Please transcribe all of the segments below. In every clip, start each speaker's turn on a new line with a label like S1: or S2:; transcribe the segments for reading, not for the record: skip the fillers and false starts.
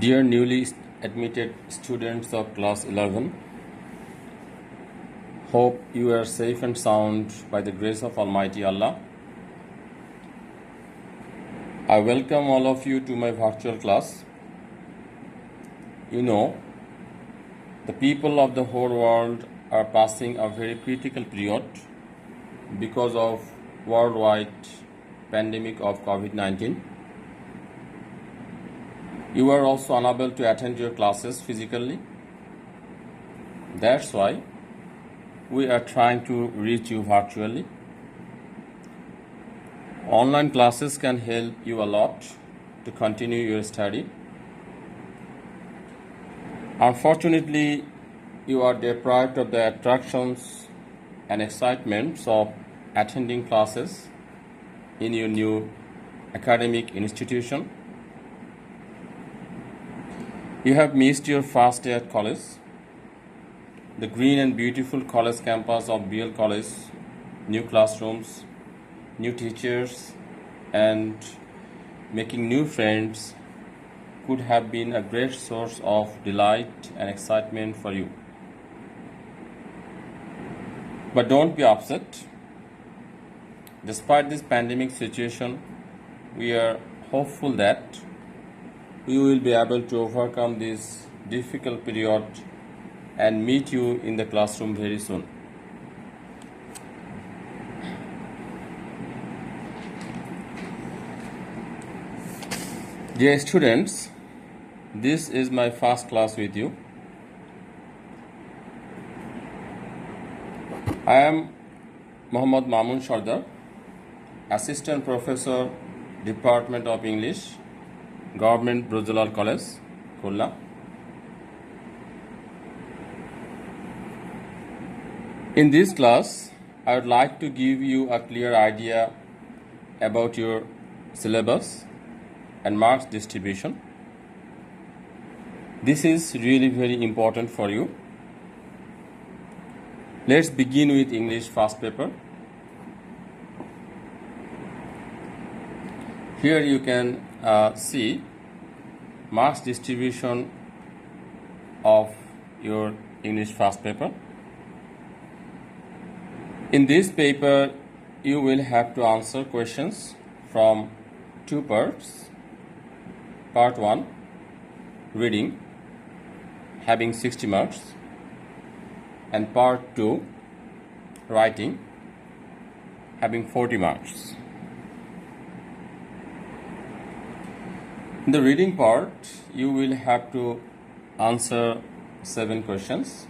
S1: Dear newly admitted students of class 11, hope you are safe and sound by the grace of Almighty Allah. I welcome all of you to my virtual class. You know, the people of the whole world are passing a very critical period because of worldwide pandemic of COVID-19. You are also unable to attend your classes physically. That's why we are trying to reach you virtually. Online classes can help you a lot to continue your study. Unfortunately, you are deprived of the attractions and excitements of attending classes in your new academic institution. You have missed your first day at college. The green and beautiful college campus of BL College, new classrooms, new teachers, and making new friends could have been a great source of delight and excitement for you. But don't be upset. Despite this pandemic situation, we are hopeful that we will be able to overcome this difficult period and meet you in the classroom very soon. Dear students, this is my first class with you. I am Mohammad Mamun Sardar, Assistant Professor, Department of English, Government Bruzulal College, Khulna. In this class, I would like to give you a clear idea about your syllabus and marks distribution. This is really very important for you. Let's begin with English first paper. Here you can see marks distribution of your English first paper. In this paper, you will have to answer questions from two parts. Part 1, reading, having 60 marks, and part 2, writing, having 40 marks. In the reading part, you will have to answer 7 questions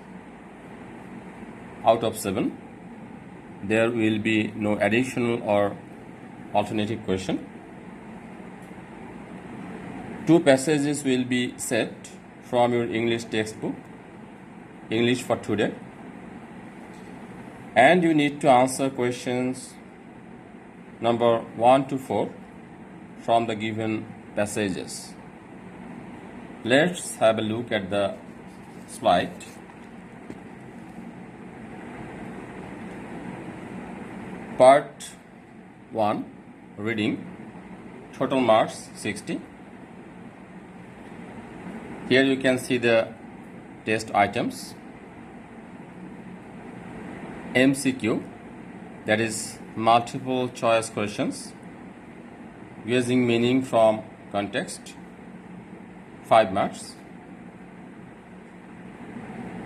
S1: out of 7. There will be no additional or alternative question. 2 passages will be set from your English textbook, English for Today, and you need to answer questions number 1 to 4 from the given passages. Let's have a look at the slide. Part 1, reading, total marks 60. Here you can see the test items. MCQ, that is multiple choice questions, guessing meaning from context, 5 marks.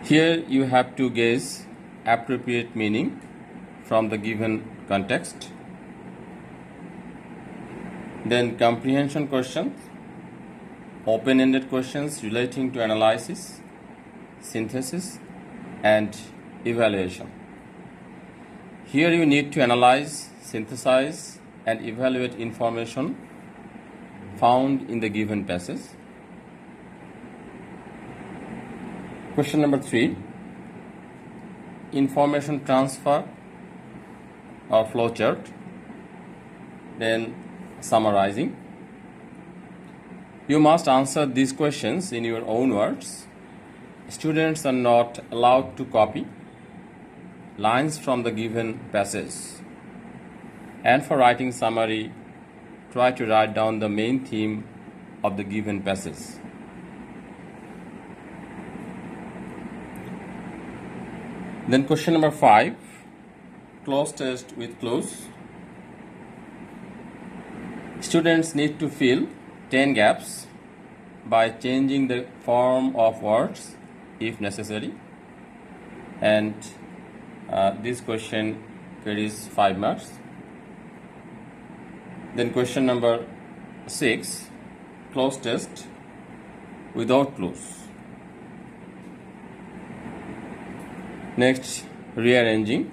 S1: Here you have to guess appropriate meaning from the given context. Then comprehension questions, open-ended questions relating to analysis, synthesis, and evaluation. Here you need to analyze, synthesize, and evaluate information found in the given passage. Question number 3, information transfer or flowchart. Then summarizing. You must answer these questions in your own words. Students are not allowed to copy lines from the given passage. And for writing summary, try to write down the main theme of the given passage. Then question number 5, cloze test with clues. Students need to fill 10 gaps by changing the form of words if necessary, and this question carries 5 marks. Then question number 6, cloze test without clues. Next, rearranging.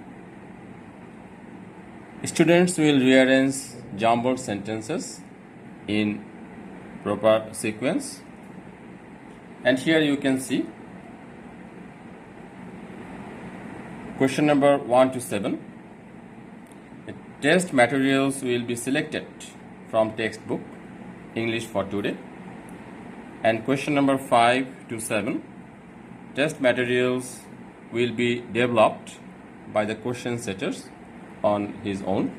S1: Students will rearrange jumbled sentences in proper sequence, and here you can see question number 1 to 7. The test materials will be selected from textbook English for today, and question number 5 to 7, test materials will be developed by the question setters on his own.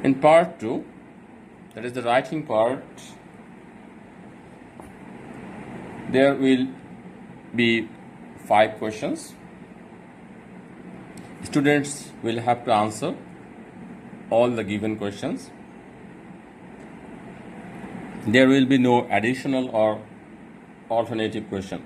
S1: In part 2, that is the writing part, there will be 5 questions. Students will have to answer all the given questions. There will be no additional or alternative question.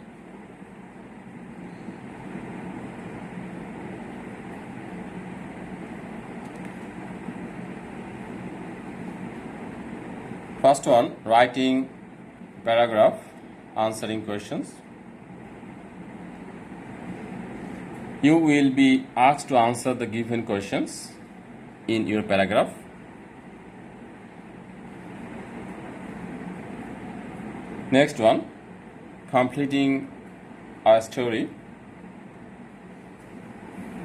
S1: First one, writing paragraph answering questions. You will be asked to answer the given questions in your paragraph. Next one, completing a story.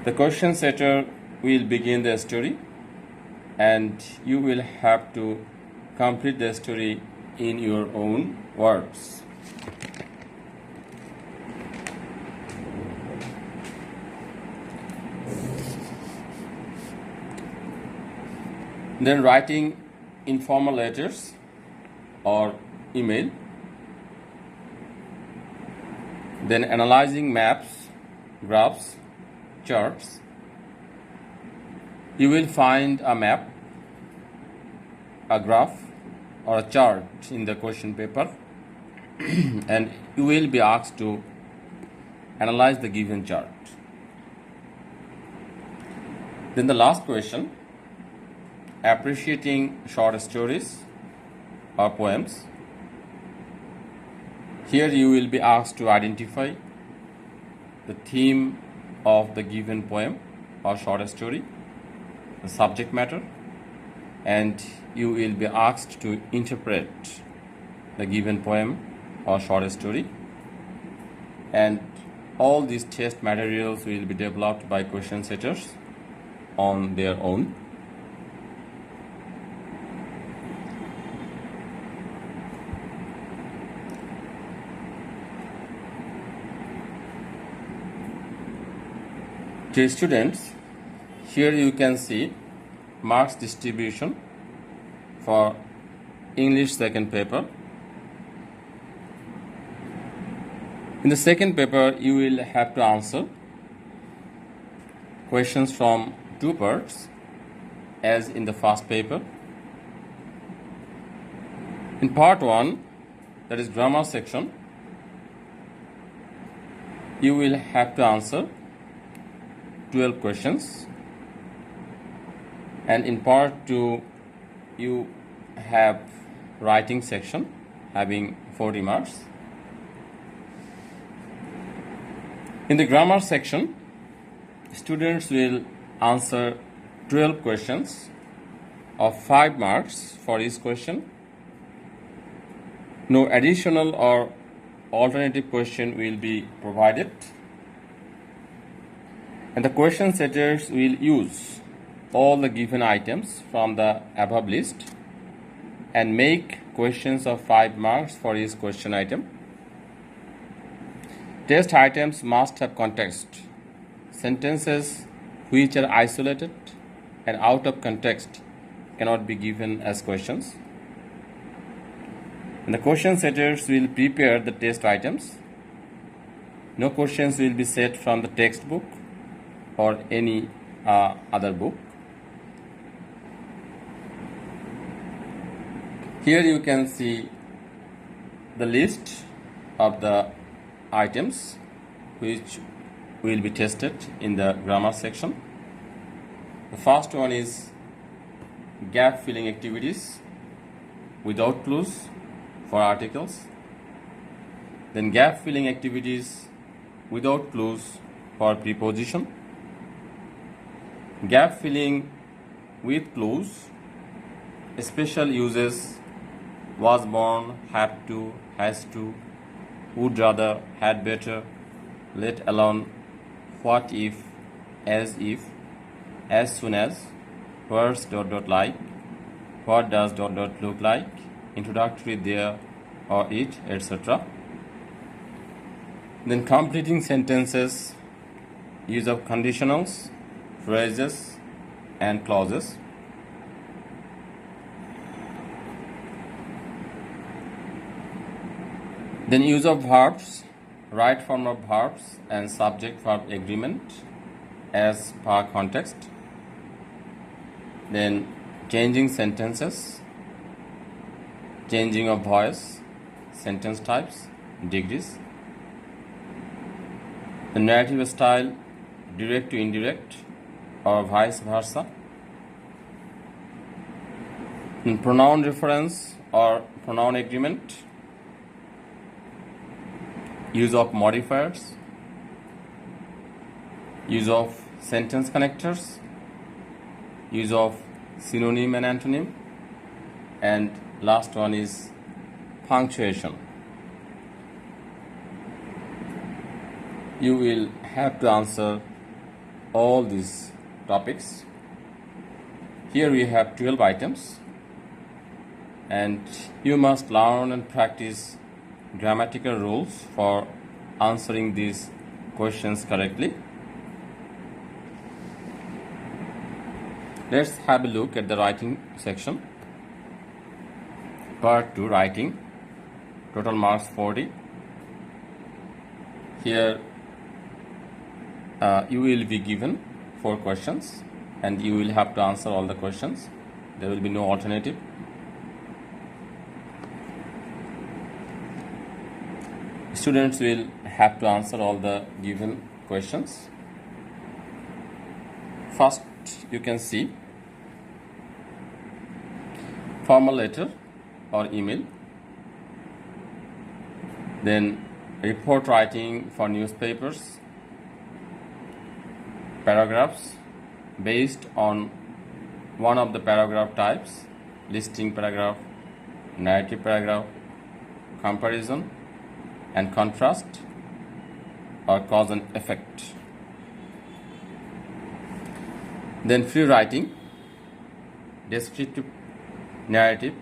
S1: The question setter will begin the story, and you will have to complete the story in your own words. Then writing informal letters or email. Then analyzing maps, graphs, charts. You will find a map, a graph, or a chart in the question paper, and you will be asked to analyze the given chart. Then the last question, appreciating short stories or poems. Here you will be asked to identify the theme of the given poem or short story, the subject matter, and you will be asked to interpret the given poem or short story. And all these test materials will be developed by question setters on their own. Dear students, here you can see marks distribution for English second paper. In the second paper, you will have to answer questions from 2 parts as in the first paper. In part 1, that is grammar section, you will have to answer 12 questions, and in part 2 you have writing section having 40 marks. In the grammar section, students will answer 12 questions of 5 marks for each question. No additional or alternative question will be provided, and the question setters will use all the given items from the above list and make questions of 5 marks for each question item. Test items must have context. Sentences which are isolated and out of context cannot be given as questions. And the question setters will prepare the test items. No questions will be set from the textbook or any other book. Here you can see the list of the items which will be tested in the grammar section. The first one is gap filling activities without clues for articles. Then gap filling activities without clues for preposition. Gap filling with clues, special uses: was born, have to, has to, would rather, had better, let alone, what if, as soon as, where's ... like, what does ... look like, introductory there or it, etc. Then completing sentences, use of conditionals, phrases and clauses. Then use of verbs, right form of verbs and subject-verb agreement as per context. Then changing sentences, changing of voice, sentence types, degrees. The narrative style, direct to indirect or vice versa. And pronoun reference or pronoun agreement. Use of modifiers, use of sentence connectors, use of synonym and antonym, and last one is punctuation. You will have to answer all these topics. Here we have 12 items, and you must learn and practice grammatical rules for answering these questions correctly. Let's have a look at the writing section. Part 2, writing. Total marks 40. Here you will be given 4 questions and you will have to answer all the questions. There will be no alternative. Students will have to answer all the given questions. First, you can see formal letter or email. Then report writing for newspapers. Paragraphs based on one of the paragraph types: listing paragraph, narrative paragraph, comparison and contrast, or cause and effect. Then free writing, descriptive, narrative,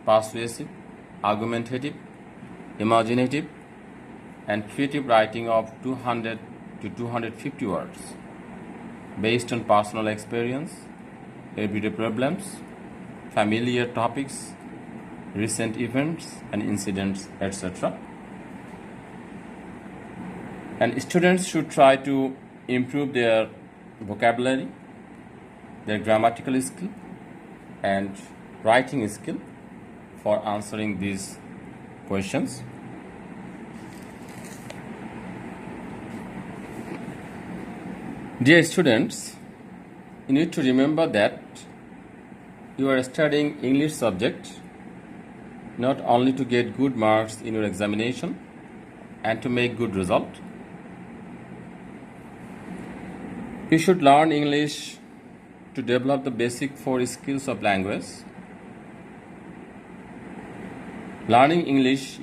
S1: persuasive, argumentative, imaginative, and creative writing of 200 to 250 words based on personal experience, everyday problems, familiar topics, recent events and incidents, etc. And students should try to improve their vocabulary, their grammatical skill and writing skill for answering these questions. Dear students, you need to remember that you are studying English subject not only to get good marks in your examination and to make good result. You should learn English to develop the basic 4 skills of language. Learning English,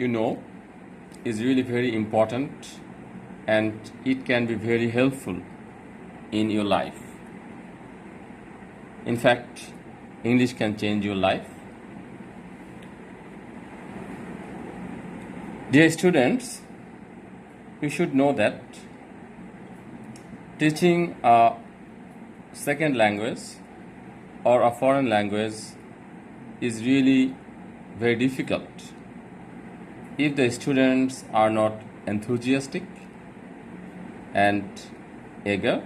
S1: is really very important and it can be very helpful in your life. In fact, English can change your life. Dear students, you should know that teaching a second language or a foreign language is really very difficult if the students are not enthusiastic and eager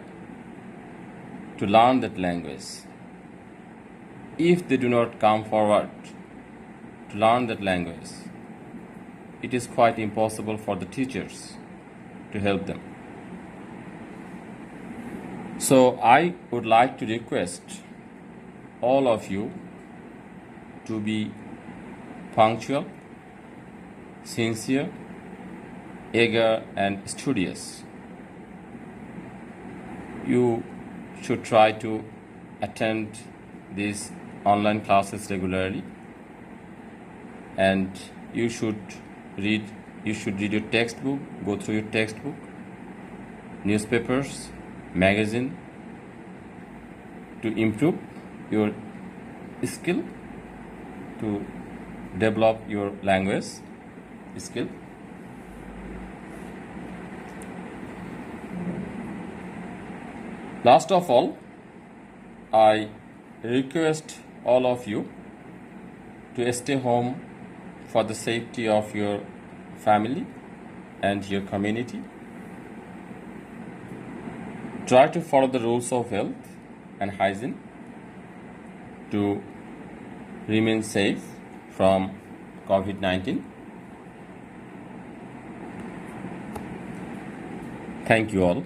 S1: to learn that language, if they do not come forward to learn that language, it is quite impossible for the teachers to help them. So I would like to request all of you to be punctual, sincere, eager, and studious. You should try to attend these online classes regularly, and you should read your textbook, go through your textbook, newspapers, magazine, to improve your skill, to develop your language skill. Last of all, I request all of you to stay home for the safety of your family and your community. Try to follow the rules of health and hygiene to remain safe from COVID-19. Thank you all.